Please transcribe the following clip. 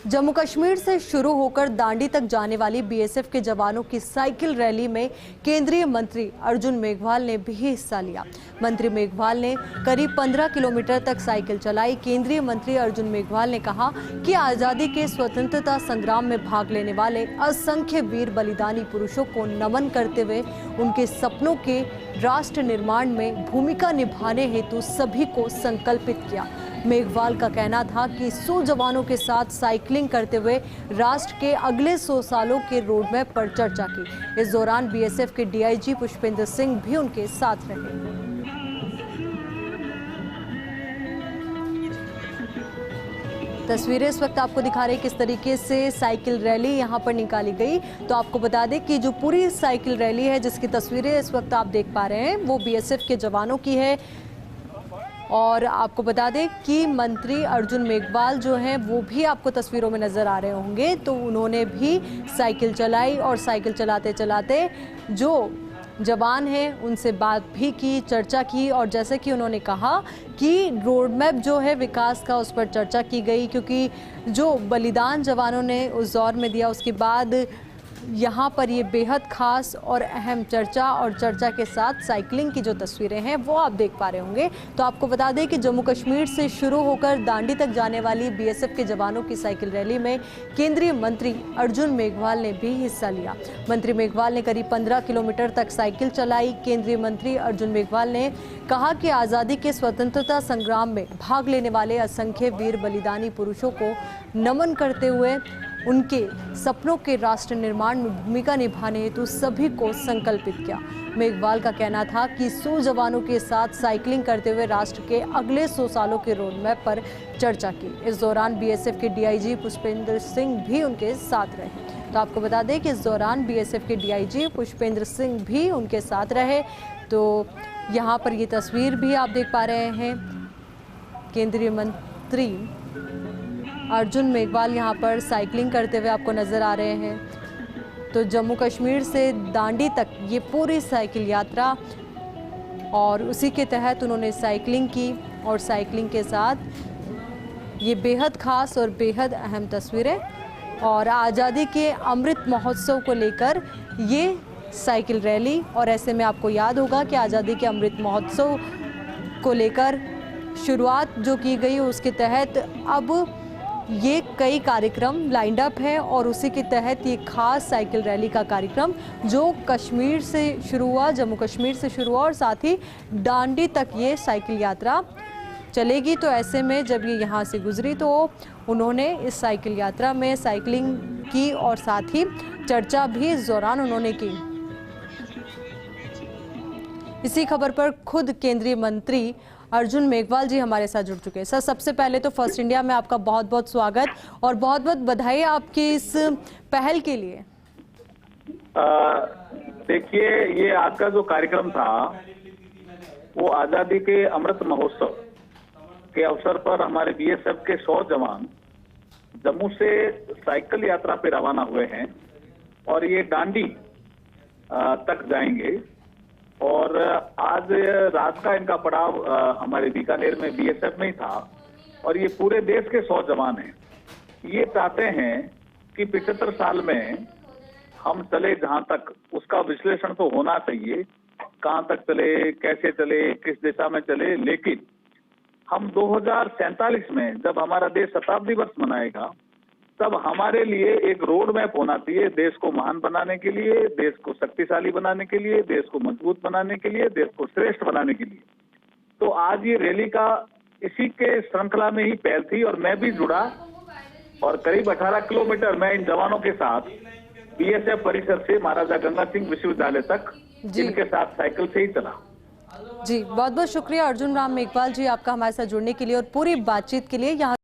जम्मू कश्मीर से शुरू होकर दांडी तक जाने वाली बीएसएफ के जवानों की साइकिल रैली में केंद्रीय मंत्री अर्जुन मेघवाल ने भी हिस्सा लिया। मंत्री मेघवाल ने करीब 15 किलोमीटर तक साइकिल चलाई। केंद्रीय मंत्री अर्जुन मेघवाल ने कहा कि आज़ादी के स्वतंत्रता संग्राम में भाग लेने वाले असंख्य वीर बलिदानी पुरुषों को नमन करते हुए उनके सपनों के राष्ट्र निर्माण में भूमिका निभाने हेतु सभी को संकल्पित किया। मेघवाल का कहना था कि 100 जवानों के साथ साइकिलिंग करते हुए राष्ट्र के अगले 100 सालों के रोडमैप पर चर्चा की। इस दौरान बीएसएफ के डीआईजी पुष्पेंद्र सिंह भी उनके साथ रहे। तस्वीरें इस वक्त आपको दिखा रहे हैं किस तरीके से साइकिल रैली यहां पर निकाली गई। तो आपको बता दें कि जो पूरी साइकिल रैली है जिसकी तस्वीरें इस वक्त आप देख पा रहे हैं वो बीएसएफ के जवानों की है। और आपको बता दें कि मंत्री अर्जुन मेघवाल जो हैं वो भी आपको तस्वीरों में नज़र आ रहे होंगे। तो उन्होंने भी साइकिल चलाई और साइकिल चलाते चलाते जो जवान हैं उनसे बात भी की, चर्चा की। और जैसे कि उन्होंने कहा कि रोड मैप जो है विकास का उस पर चर्चा की गई, क्योंकि जो बलिदान जवानों ने उस दौर में दिया उसके बाद यहाँ पर ये बेहद खास और अहम चर्चा और चर्चा के साथ साइकिलिंग की जो तस्वीरें हैं वो आप देख पा रहे होंगे। तो आपको बता दें कि जम्मू कश्मीर से शुरू होकर दांडी तक जाने वाली बीएसएफ के जवानों की साइकिल रैली में केंद्रीय मंत्री अर्जुन मेघवाल ने भी हिस्सा लिया। मंत्री मेघवाल ने करीब 15 किलोमीटर तक साइकिल चलाई। केंद्रीय मंत्री अर्जुन मेघवाल ने कहा कि आज़ादी के स्वतंत्रता संग्राम में भाग लेने वाले असंख्य वीर बलिदानी पुरुषों को नमन करते हुए उनके सपनों के राष्ट्र निर्माण में भूमिका निभाने हेतु सभी को संकल्पित किया। मेघवाल का कहना था कि 100 जवानों के साथ साइकिलिंग करते हुए राष्ट्र के अगले 100 सालों के रोडमैप पर चर्चा की। इस दौरान बीएसएफ के डीआईजी पुष्पेंद्र सिंह भी उनके साथ रहे। तो आपको बता दें कि इस दौरान बीएसएफ के डीआईजी पुष्पेंद्र सिंह भी उनके साथ रहे। तो यहाँ पर ये तस्वीर भी आप देख पा रहे हैं। केंद्रीय मंत्री अर्जुन मेघवाल यहाँ पर साइकिलिंग करते हुए आपको नज़र आ रहे हैं। तो जम्मू कश्मीर से दांडी तक ये पूरी साइकिल यात्रा और उसी के तहत उन्होंने साइकिलिंग की और साइकिलिंग के साथ ये बेहद खास और बेहद अहम तस्वीरें और आज़ादी के अमृत महोत्सव को लेकर ये साइकिल रैली। और ऐसे में आपको याद होगा कि आज़ादी के अमृत महोत्सव को लेकर शुरुआत जो की गई उसके तहत अब ये कई कार्यक्रम लाइंड अप है और उसी के तहत ये खास साइकिल रैली का कार्यक्रम जो कश्मीर से शुरू हुआ, जम्मू कश्मीर से शुरू हुआ और साथ ही दांडी तक ये साइकिल यात्रा चलेगी। तो ऐसे में जब ये यहाँ से गुजरी तो उन्होंने इस साइकिल यात्रा में साइकिलिंग की और साथ ही चर्चा भी इस दौरान उन्होंने की। इसी खबर पर खुद केंद्रीय मंत्री अर्जुन मेघवाल जी हमारे साथ जुड़ चुके हैं। सर, सबसे पहले तो फर्स्ट इंडिया में आपका बहुत बहुत स्वागत और बहुत बहुत बधाई आपकी इस पहल के लिए। देखिए, ये आज का जो कार्यक्रम था वो आजादी के अमृत महोत्सव के अवसर पर हमारे बीएसएफ के 100 जवान जम्मू से साइकिल यात्रा पे रवाना हुए हैं और ये दांडी तक जाएंगे। और आज रात का इनका पड़ाव हमारे बीकानेर में बीएसएफ में ही था और ये पूरे देश के 100 जवान हैं। ये चाहते हैं कि 75 साल में हम चले जहां तक, उसका विश्लेषण तो होना चाहिए, कहां तक चले, कैसे चले, किस दिशा में चले। लेकिन हम 2047 में जब हमारा देश शताब्दी वर्ष मनाएगा तब हमारे लिए एक रोड मैप होना चाहिए, देश को महान बनाने के लिए, देश को शक्तिशाली बनाने के लिए, देश को मजबूत बनाने के लिए, देश को श्रेष्ठ बनाने के लिए। तो आज ये रैली का इसी के श्रृंखला में ही पहल थी और मैं भी जुड़ा और करीब 18 किलोमीटर मैं इन जवानों के साथ बीएसएफ परिसर से महाराजा गंगा सिंह विश्वविद्यालय तक इनके साथ साइकिल से ही चला। जी, बहुत बहुत शुक्रिया अर्जुन राम मेघवाल जी आपका हमारे साथ जुड़ने के लिए और पूरी बातचीत के लिए। यहाँ